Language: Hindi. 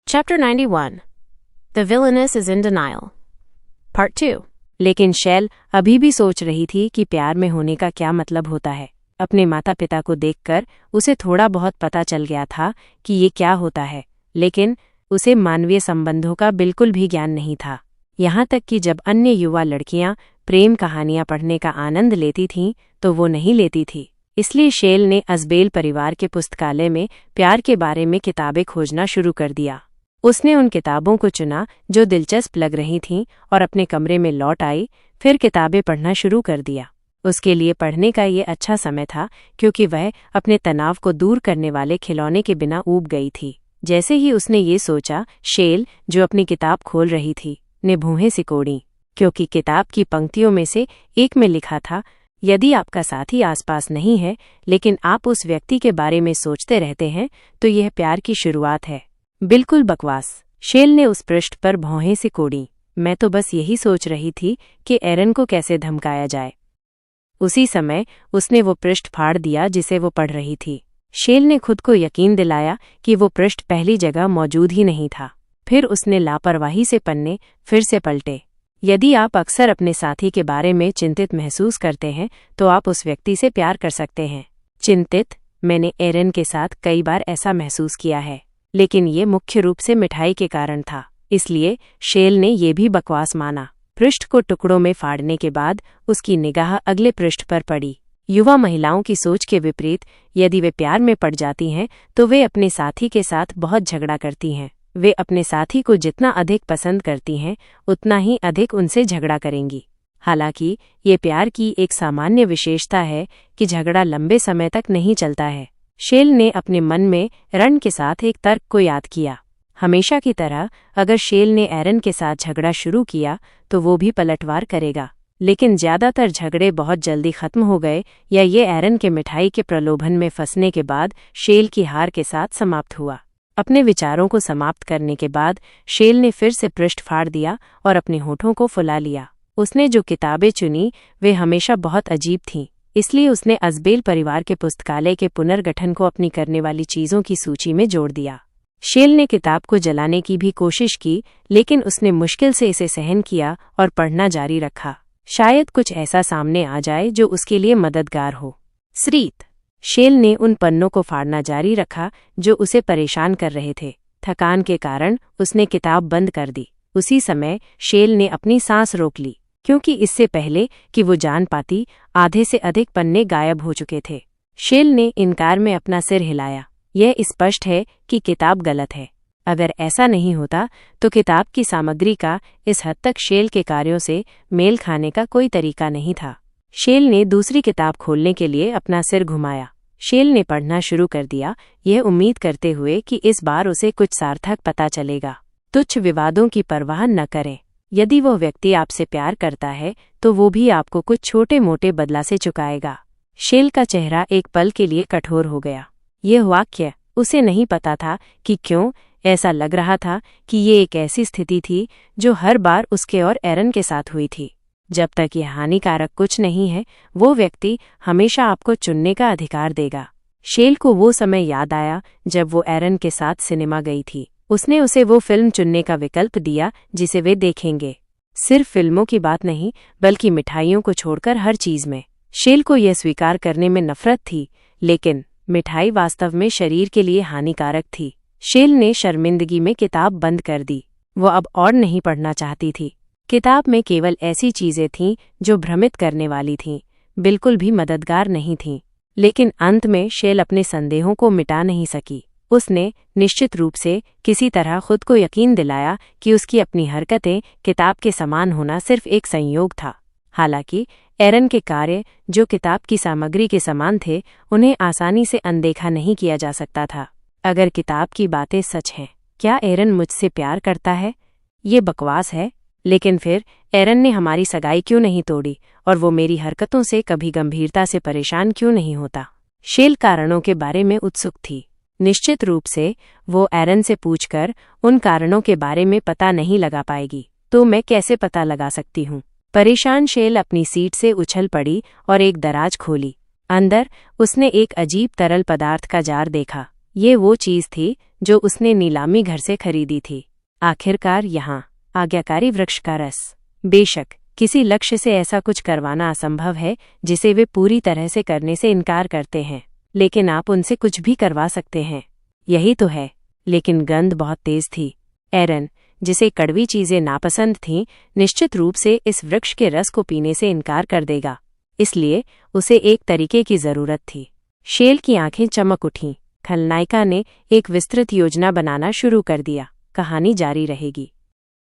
Chapter 91. The villainess is in denial. Part 2. लेकिन शैल अभी भी सोच रही थी कि प्यार में होने का क्या मतलब होता है। अपने माता पिता को देखकर उसे थोड़ा बहुत पता चल गया था कि ये क्या होता है, लेकिन उसे मानवीय संबंधों का बिल्कुल भी ज्ञान नहीं था। यहाँ तक कि जब अन्य युवा लड़कियां प्रेम कहानियां पढ़ने का आनंद लेती थीं तो वो नहीं लेती थी। इसलिए शैल ने अजबेल परिवार के पुस्तकालय में प्यार के बारे में किताबें खोजना शुरू कर दिया। उसने उन किताबों को चुना जो दिलचस्प लग रही थीं और अपने कमरे में लौट आई, फिर किताबें पढ़ना शुरू कर दिया। उसके लिए पढ़ने का ये अच्छा समय था क्योंकि वह अपने तनाव को दूर करने वाले खिलौने के बिना ऊब गई थी। जैसे ही उसने ये सोचा, शैल, जो अपनी किताब खोल रही थी, ने भौहें सिकोड़ी, क्योंकि किताब की पंक्तियों में से एक में लिखा था, यदि आपका साथी आसपास नहीं है लेकिन आप उस व्यक्ति के बारे में सोचते रहते हैं तो यह प्यार की शुरुआत है। बिल्कुल बकवास। शैल ने उस पृष्ठ पर भौहें सिकोड़ी। मैं तो बस यही सोच रही थी कि एरन को कैसे धमकाया जाए। उसी समय उसने वो पृष्ठ फाड़ दिया जिसे वो पढ़ रही थी। शैल ने खुद को यकीन दिलाया कि वो पृष्ठ पहली जगह मौजूद ही नहीं था। फिर उसने लापरवाही से पन्ने फिर से पलटे। यदि आप अक्सर अपने साथी के बारे में चिंतित महसूस करते हैं तो आप उस व्यक्ति से प्यार कर सकते हैं। चिंतित? मैंने एरन के साथ कई बार ऐसा महसूस किया है, लेकिन ये मुख्य रूप से मिठाई के कारण था। इसलिए शैल ने ये भी बकवास माना। पृष्ठ को टुकड़ों में फाड़ने के बाद उसकी निगाह अगले पृष्ठ पर पड़ी। युवा महिलाओं की सोच के विपरीत, यदि वे प्यार में पड़ जाती हैं तो वे अपने साथी के साथ बहुत झगड़ा करती हैं। वे अपने साथी को जितना अधिक पसंद करती हैं उतना ही अधिक उनसे झगड़ा करेंगी। हालांकि ये प्यार की एक सामान्य विशेषता है कि झगड़ा लंबे समय तक नहीं चलता है। शैल ने अपने मन में एरन के साथ एक तर्क को याद किया। हमेशा की तरह अगर शैल ने एरन के साथ झगड़ा शुरू किया तो वो भी पलटवार करेगा, लेकिन ज्यादातर झगड़े बहुत जल्दी खत्म हो गए या ये एरन के मिठाई के प्रलोभन में फंसने के बाद शैल की हार के साथ समाप्त हुआ। अपने विचारों को समाप्त करने के बाद शैल ने फिर से पृष्ठ फाड़ दिया और अपने होठों को फुला लिया। उसने जो किताबें चुनी वे हमेशा बहुत अजीब थीं, इसलिए उसने अजबेल परिवार के पुस्तकालय के पुनर्गठन को अपनी करने वाली चीजों की सूची में जोड़ दिया। शैल ने किताब को जलाने की भी कोशिश की, लेकिन उसने मुश्किल से इसे सहन किया और पढ़ना जारी रखा। शायद कुछ ऐसा सामने आ जाए जो उसके लिए मददगार हो। स्रीत। शैल ने उन पन्नों को फाड़ना जारी रखा जो उसे परेशान कर रहे थे। थकान के कारण उसने किताब बंद कर दी। उसी समय शैल ने अपनी सांस रोक ली, क्योंकि इससे पहले कि वो जान पाती आधे से अधिक पन्ने गायब हो चुके थे। शैल ने इनकार में अपना सिर हिलाया। यह स्पष्ट है कि किताब गलत है। अगर ऐसा नहीं होता तो किताब की सामग्री का इस हद तक शैल के कार्यों से मेल खाने का कोई तरीका नहीं था। शैल ने दूसरी किताब खोलने के लिए अपना सिर घुमाया। शैल ने पढ़ना शुरू कर दिया, यह उम्मीद करते हुए कि इस बार उसे कुछ सार्थक पता चलेगा। तुच्छ विवादों की परवाह न करें। यदि वो व्यक्ति आपसे प्यार करता है तो वो भी आपको कुछ छोटे मोटे बदला से चुकाएगा। शैल का चेहरा एक पल के लिए कठोर हो गया। यह वाक्य, उसे नहीं पता था कि क्यों ऐसा लग रहा था कि ये एक ऐसी स्थिति थी जो हर बार उसके और एरन के साथ हुई थी। जब तक यह हानिकारक कुछ नहीं है, वो व्यक्ति हमेशा आपको चुनने का अधिकार देगा। शैल को वो समय याद आया जब वो एरन के साथ सिनेमा गई थी। उसने उसे वो फिल्म चुनने का विकल्प दिया जिसे वे देखेंगे। सिर्फ फिल्मों की बात नहीं, बल्कि मिठाइयों को छोड़कर हर चीज में। शैल को यह स्वीकार करने में नफरत थी, लेकिन मिठाई वास्तव में शरीर के लिए हानिकारक थी। शैल ने शर्मिंदगी में किताब बंद कर दी। वो अब और नहीं पढ़ना चाहती थी। किताब में केवल ऐसी चीजें थीं जो भ्रमित करने वाली थीं, बिल्कुल भी मददगार नहीं थीं। लेकिन अंत में शैल अपने संदेहों को मिटा नहीं सकी। उसने निश्चित रूप से किसी तरह खुद को यकीन दिलाया कि उसकी अपनी हरकतें किताब के समान होना सिर्फ एक संयोग था। हालांकि एरन के कार्य, जो किताब की सामग्री के समान थे, उन्हें आसानी से अनदेखा नहीं किया जा सकता था। अगर किताब की बातें सच हैं, क्या एरन मुझसे प्यार करता है? ये बकवास है। लेकिन फिर एरन ने हमारी सगाई क्यों नहीं तोड़ी और वो मेरी हरकतों से कभी गंभीरता से परेशान क्यों नहीं होता? शैल कारणों के बारे में उत्सुक थी। निश्चित रूप से वो एरन से पूछकर उन कारणों के बारे में पता नहीं लगा पाएगी। तो मैं कैसे पता लगा सकती हूँ? परेशान शैल अपनी सीट से उछल पड़ी और एक दराज खोली। अंदर उसने एक अजीब तरल पदार्थ का जार देखा। ये वो चीज थी जो उसने नीलामी घर से खरीदी थी। आखिरकार यहाँ आज्ञाकारी वृक्ष का रस। बेशक किसी लक्ष्य से ऐसा कुछ करवाना असंभव है जिसे वे पूरी तरह से करने से इनकार करते हैं, लेकिन आप उनसे कुछ भी करवा सकते हैं। यही तो है। लेकिन गंध बहुत तेज थी। एरन, जिसे कड़वी चीजें नापसंद थीं, निश्चित रूप से इस वृक्ष के रस को पीने से इनकार कर देगा। इसलिए उसे एक तरीके की जरूरत थी। शेल की आंखें चमक उठीं। खलनायिका ने एक विस्तृत योजना बनाना शुरू कर दिया। कहानी जारी रहेगी।